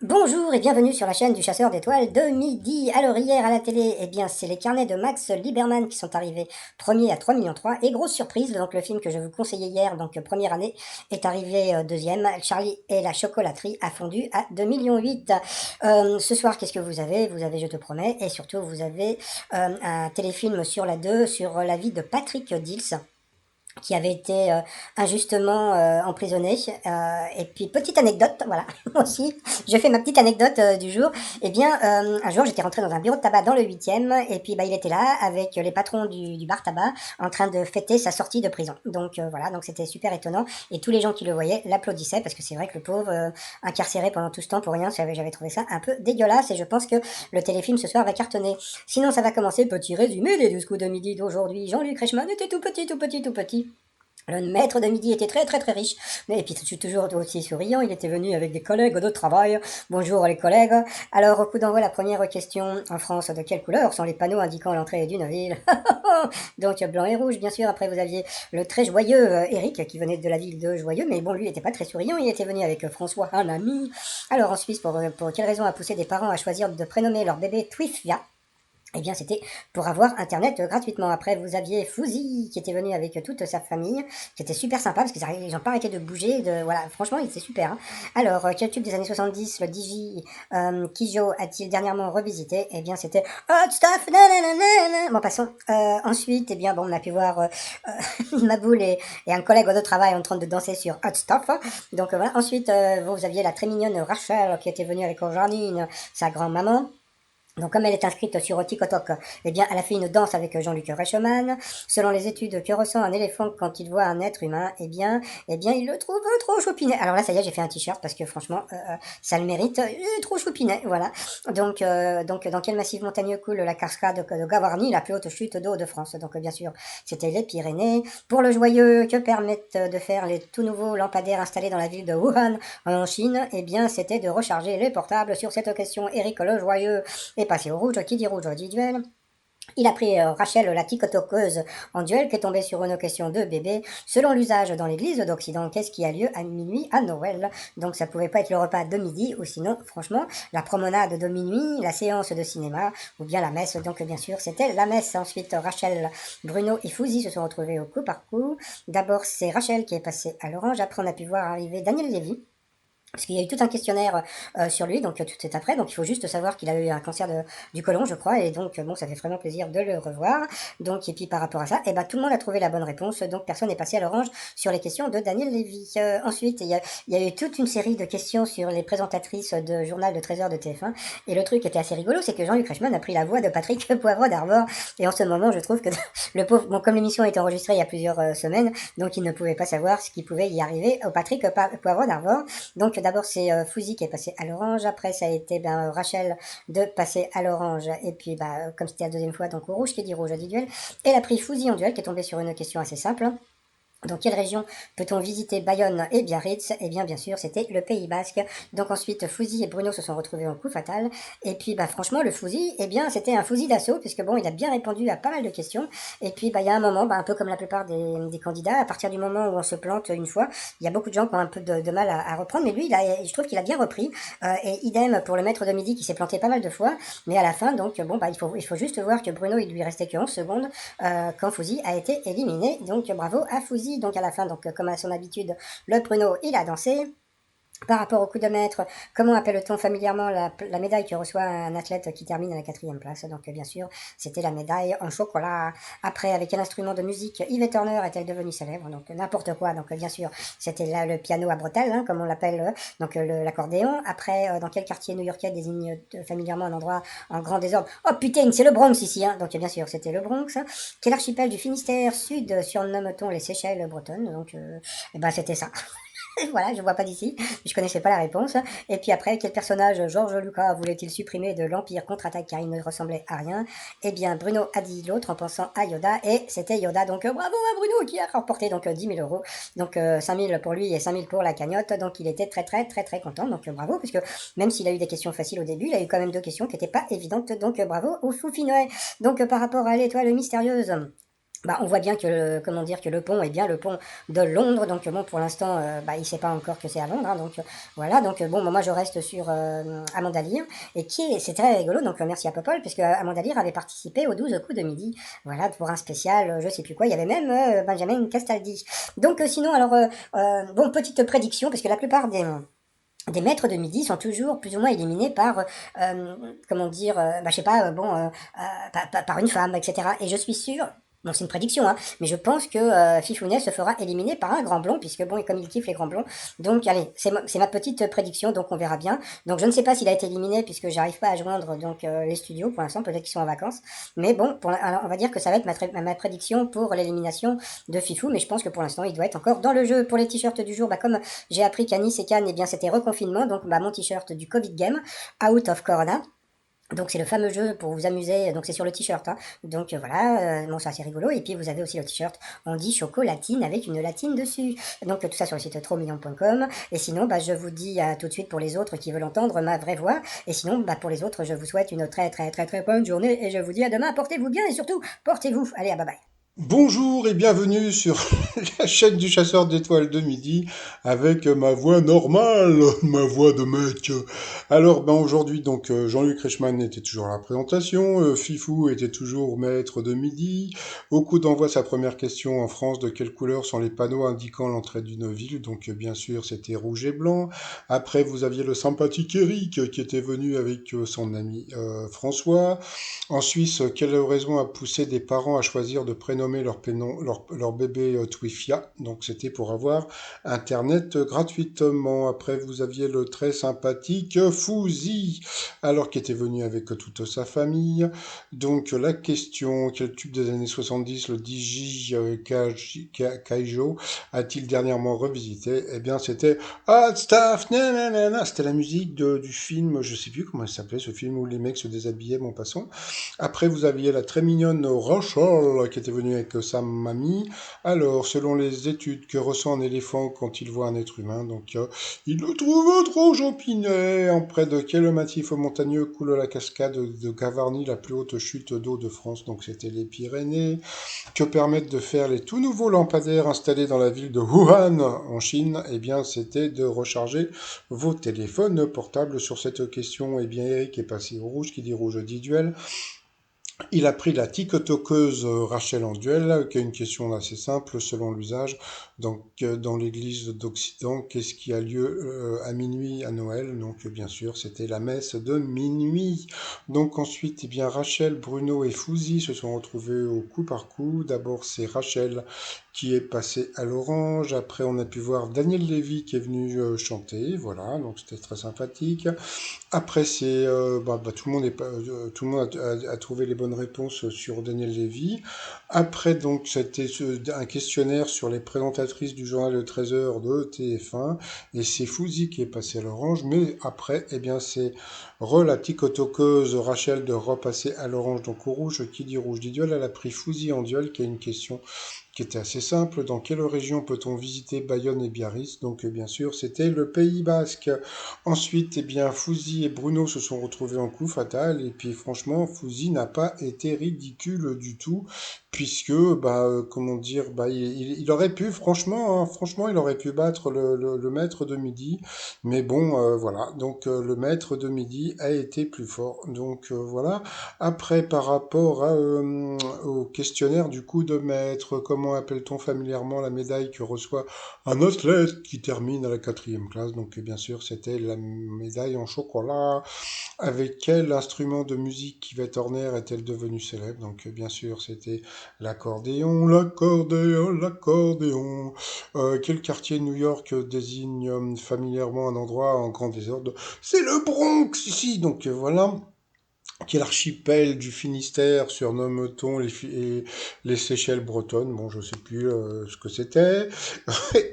Bonjour et bienvenue sur la chaîne du chasseur d'étoiles de midi. Alors hier à la télé, eh bien c'est les carnets de Max Lieberman qui sont arrivés premiers à 3,3 millions. Et grosse surprise, donc le film que je vous conseillais hier, donc première année, est arrivé deuxième. Charlie et la chocolaterie a fondu à 2,8 millions. Ce soir, qu'est-ce que vous avez? Vous avez Je te promets, et surtout vous avez un téléfilm sur la 2 sur la vie de Patrick Dills, qui avait été injustement emprisonné. Et puis, petite anecdote, voilà, moi aussi, je fais ma petite anecdote du jour. Eh bien, un jour, j'étais rentré dans un bureau de tabac dans le 8e, et puis bah, il était là avec les patrons du bar tabac en train de fêter sa sortie de prison. Donc voilà, donc c'était super étonnant, et tous les gens qui le voyaient l'applaudissaient, parce que c'est vrai que le pauvre, incarcéré pendant tout ce temps pour rien, j'avais trouvé ça un peu dégueulasse, et je pense que le téléfilm ce soir va cartonner. Sinon, ça va commencer, petit résumé des 12 coups de midi d'aujourd'hui. Jean-Luc Reichmann était tout petit, tout petit, tout petit. Le maître de midi était très très très riche, et puis je suis toujours aussi souriant. Il était venu avec des collègues de travail. Bonjour les collègues. Alors au coup d'envoi, la première question: en France, de quelle couleur sont les panneaux indiquant l'entrée d'une ville? Donc blanc et rouge, bien sûr. Après vous aviez le très joyeux Eric, qui venait de la ville de Joyeux, mais bon, lui n'était pas très souriant. Il était venu avec François, un ami. Alors en Suisse, pour quelle raison a poussé des parents à choisir de prénommer leur bébé Twifia? Eh bien, c'était pour avoir Internet gratuitement. Après, vous aviez Fouzi qui était venu avec toute sa famille, qui était super sympa parce qu'ils n'ont pas arrêté de bouger. Voilà, franchement, il était super, hein. Alors, quel tube des années 70 le DJ Kijo a-t-il dernièrement revisité? Eh bien, c'était Hot Stuff. Nanana. Bon, passons. Ensuite, eh bien, bon, on a pu voir Maboul et un collègue de travail en train de danser sur Hot Stuff. Donc, voilà. Ensuite, vous aviez la très mignonne Rachel qui était venue avec Janine, sa grand-maman. Donc, comme elle est inscrite sur TikTok, eh bien, elle a fait une danse avec Jean-Luc Reichmann. Selon les études, que ressent un éléphant quand il voit un être humain? Eh bien, il le trouve trop choupinet. Alors là, ça y est, j'ai fait un t-shirt parce que franchement, ça le mérite. Il est trop choupinet, voilà. Donc, dans quel massif montagneux coule la cascade de Gavarnie, la plus haute chute d'eau de France? Donc, bien sûr, c'était les Pyrénées. Pour le joyeux, que permettent de faire les tout nouveaux lampadaires installés dans la ville de Wuhan, en Chine? Eh bien, c'était de recharger les portables. Sur cette question, Eric le joyeux est passé au rouge. Qui dit rouge dit duel. Il a pris Rachel la tiktokeuse en duel, qui est tombée sur une question de bébé. Selon l'usage dans l'église d'Occident, qu'est-ce qui a lieu à minuit à Noël? Donc ça pouvait pas être le repas de midi, ou sinon, franchement, la promenade de minuit, la séance de cinéma, ou bien la messe. Donc bien sûr, c'était la messe. Ensuite, Rachel, Bruno et Fouzi se sont retrouvés au coup par coup. D'abord, c'est Rachel qui est passée à l'orange. Après, on a pu voir arriver Daniel Lévy, parce qu'il y a eu tout un questionnaire sur lui, donc tout est après. Donc il faut juste savoir qu'il a eu un cancer du côlon, je crois, et donc bon, ça fait vraiment plaisir de le revoir. Donc, et puis par rapport à ça, eh ben, tout le monde a trouvé la bonne réponse, donc personne n'est passé à l'orange sur les questions de Daniel Lévy. Ensuite, il y a eu toute une série de questions sur les présentatrices de journal de 13 heures de TF1, et le truc était assez rigolo, c'est que Jean-Luc Reichmann a pris la voix de Patrick Poivre d'Arvor, et en ce moment, je trouve que le pauvre, bon, comme l'émission a été enregistrée il y a plusieurs semaines, donc il ne pouvait pas savoir ce qui pouvait y arriver au Patrick Poivre d'Arvor. Donc d'abord c'est Fouzi qui est passé à l'orange, après ça a été Rachel de passer à l'orange, et puis comme c'était la deuxième fois, donc au rouge, qui dit rouge dit duel. Et elle a pris Fouzi en duel, qui est tombé sur une question assez simple. Dans quelle région peut-on visiter Bayonne et Biarritz? Eh bien sûr, c'était le Pays Basque. Donc ensuite, Fouzi et Bruno se sont retrouvés en coup fatal. Et puis, franchement, le Fouzi, eh bien, c'était un Fouzi d'assaut, puisque bon, il a bien répondu à pas mal de questions. Et puis, il y a un moment, un peu comme la plupart des candidats, à partir du moment où on se plante une fois, il y a beaucoup de gens qui ont un peu de mal à reprendre. Mais lui, je trouve qu'il a bien repris. Et idem pour le maître de midi, qui s'est planté pas mal de fois. Mais à la fin, donc, bon, il faut juste voir que Bruno, il lui restait que 11 secondes quand Fouzi a été éliminé. Donc, bravo à Fouzi. Donc à la fin, donc comme à son habitude, le Bruno, il a dansé. Par rapport au coup de maître, comment appelle-t-on familièrement la médaille que reçoit un athlète qui termine à la 4e place? Donc bien sûr, c'était la médaille en chocolat. Après, avec quel instrument de musique Yvette Turner est-elle devenue célèbre? Donc n'importe quoi. Donc bien sûr, c'était là le piano à bretelles, hein, comme on l'appelle, donc l'accordéon. Après, dans quel quartier new-yorkais désigne familièrement un endroit en grand désordre? Oh putain, c'est le Bronx ici, hein. Donc bien sûr, c'était le Bronx. Quel archipel du Finistère Sud surnomme-t-on les Seychelles bretonnes? Donc c'était ça. Voilà, je vois pas d'ici, je connaissais pas la réponse. Et puis après, quel personnage Georges Lucas voulait-il supprimer de l'Empire contre-attaque, car il ne ressemblait à rien? Eh bien, Bruno a dit l'autre en pensant à Yoda, et c'était Yoda. Donc bravo à Bruno, qui a remporté donc 10 000 euros. Donc 5 000 pour lui et 5 000 pour la cagnotte. Donc il était très très très très content. Donc bravo, puisque même s'il a eu des questions faciles au début, il a eu quand même deux questions qui n'étaient pas évidentes. Donc bravo au Foufinouet. Donc par rapport à l'étoile mystérieuse, on voit bien que, comment dire, que le pont est bien le pont de Londres. Donc bon, pour l'instant, il sait pas encore que c'est à Londres, hein, donc voilà. Donc bon, moi je reste sur Amanda Lear, et c'est très rigolo. Donc merci à Popol, puisque Amanda Lear avait participé aux 12 coups de midi, voilà, pour un spécial, je sais plus quoi. Il y avait même Benjamin Castaldi. Donc sinon, alors bon, petite prédiction, parce que la plupart des maîtres de midi sont toujours plus ou moins éliminés par, comment dire, je sais pas, par une femme, etc. Et je suis sûre, bon c'est une prédiction, hein, mais je pense que Fifounet se fera éliminer par un grand blond, puisque bon, comme il kiffe les grands blonds. Donc allez, c'est ma petite prédiction, donc on verra bien. Donc je ne sais pas s'il a été éliminé, puisque j'arrive pas à joindre donc les studios pour l'instant, peut-être qu'ils sont en vacances. Mais bon, alors, on va dire que ça va être ma prédiction pour l'élimination de Fifou, mais je pense que pour l'instant il doit être encore dans le jeu. Pour les t-shirts du jour, comme j'ai appris qu'à Nice et Cannes, eh bien, c'était reconfinement. Donc, mon t-shirt du Covid Game, Out of Corona. Donc, c'est le fameux jeu pour vous amuser. Donc, c'est sur le t-shirt, hein. Donc, voilà. Bon, c'est assez rigolo. Et puis, vous avez aussi le t-shirt On dit chocolatine avec une latine dessus. Donc, tout ça sur le site trottmignon.com. Et sinon, je vous dis à tout de suite pour les autres qui veulent entendre ma vraie voix. Et sinon, pour les autres, je vous souhaite une très, très, très, très bonne journée. Et je vous dis à demain. Portez-vous bien et surtout, portez-vous. Allez, bye bye. Bonjour et bienvenue sur la chaîne du chasseur d'étoiles de midi avec ma voix normale, ma voix de mec. Alors aujourd'hui Jean-Luc Reichmann était toujours à la présentation, Fifou était toujours maître de midi. Au coup d'envoi sa première question en France, de quelle couleur sont les panneaux indiquant l'entrée d'une ville? Donc bien sûr c'était rouge et blanc. Après vous aviez le sympathique Eric qui était venu avec son ami François. En Suisse, quelle raison a poussé des parents à choisir de prénommer leur bébé Twifia? Donc c'était pour avoir Internet gratuitement. Après, vous aviez le très sympathique Fouzi, alors qu'il était venu avec toute sa famille. Donc la question, quel tube des années 70 le DJ Kaijo a-t-il dernièrement revisité? Eh bien, c'était Hot Stuff, nanana. C'était la musique du film, je sais plus comment il s'appelait, ce film où les mecs se déshabillaient, mon passant. Après, vous aviez la très mignonne Rachel qui était venue avec sa mamie. Alors, selon les études, que ressent un éléphant quand il voit un être humain? Il le trouve trop champinet. En près de quel massif montagneux coule la cascade de Gavarnie, la plus haute chute d'eau de France? Donc, c'était les Pyrénées. Que permettent de faire les tout nouveaux lampadaires installés dans la ville de Wuhan, en Chine? Eh bien, c'était de recharger vos téléphones portables. Sur cette question, eh bien, Eric est passé au rouge, qui dit rouge dit duel. Il a pris la tiktokeuse Rachel en duel, qui est une question assez simple selon l'usage. Donc, dans l'église d'Occident, qu'est-ce qui a lieu à minuit à Noël? Donc, bien sûr, c'était la messe de minuit. Donc, ensuite, eh bien, Rachel, Bruno et Fouzi se sont retrouvés au coup par coup. D'abord, c'est Rachel qui est passée à l'orange. Après, on a pu voir Daniel Lévy qui est venu chanter. Voilà, donc c'était très sympathique. Après, c'est tout le monde tout le monde a trouvé les bonnes réponses sur Daniel Lévy. Après, donc, c'était un questionnaire sur les présentatrices du journal de 13 heures de TF1, et c'est Fouzi qui est passé à l'orange. Mais après, eh bien, c'est la ticotoqueuse Rachel de repasser à l'orange, donc au rouge. Qui dit rouge dit duel. Elle a pris Fouzi en duel, qui a une question qui était assez simple. Dans quelle région peut-on visiter Bayonne et Biarritz? Donc, bien sûr, c'était le Pays Basque. Ensuite, eh bien, Fouzi et Bruno se sont retrouvés en coup fatal. Et puis, franchement, Fouzi n'a pas été ridicule du tout, puisque, comment dire, il aurait pu, franchement, hein, franchement, il aurait pu battre le maître de midi. Mais bon, voilà. Donc, le maître de midi a été plus fort. Donc, voilà. Après, par rapport au questionnaire du coup de maître, comment appelle-t-on familièrement la médaille que reçoit un athlète qui termine à la quatrième classe? Donc, bien sûr, c'était la médaille en chocolat. Avec quel instrument de musique Yvette Horner est-elle devenue célèbre? Donc, bien sûr, c'était l'accordéon, l'accordéon, l'accordéon. Quel quartier de New York désigne familièrement un endroit en grand désordre? C'est le Bronx, ici. Donc, voilà. Quel archipel du Finistère surnomme-t-on les Seychelles bretonnes? Bon, je sais plus ce que c'était.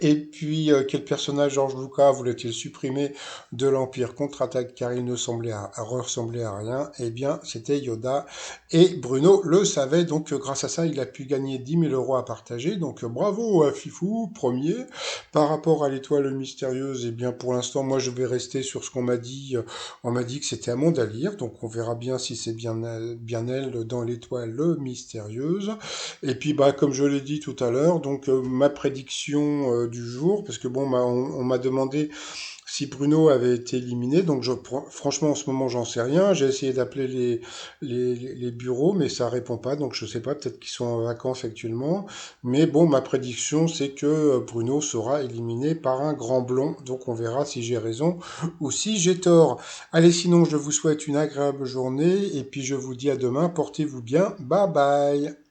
Et puis, quel personnage George Lucas voulait-il supprimer de l'Empire contre-attaque car il ne semblait à ressembler à rien? Eh bien, c'était Yoda. Et Bruno le savait, donc grâce à ça, il a pu gagner 10 000 € à partager. Donc bravo à Fifou, premier. Par rapport à l'étoile mystérieuse, eh bien, pour l'instant, moi, je vais rester sur ce qu'on m'a dit. On m'a dit que c'était à monde à lire, donc on verra bien bien si c'est bien elle dans l'étoile mystérieuse. Et puis, bah, comme je l'ai dit tout à l'heure, donc ma prédiction du jour, parce que bon, on m'a demandé si Bruno avait été éliminé, donc franchement en ce moment j'en sais rien. J'ai essayé d'appeler les bureaux, mais ça répond pas, donc je sais pas, peut-être qu'ils sont en vacances actuellement. Mais bon, ma prédiction c'est que Bruno sera éliminé par un grand blond, donc on verra si j'ai raison ou si j'ai tort. Allez, sinon je vous souhaite une agréable journée et puis je vous dis à demain, portez-vous bien, bye bye.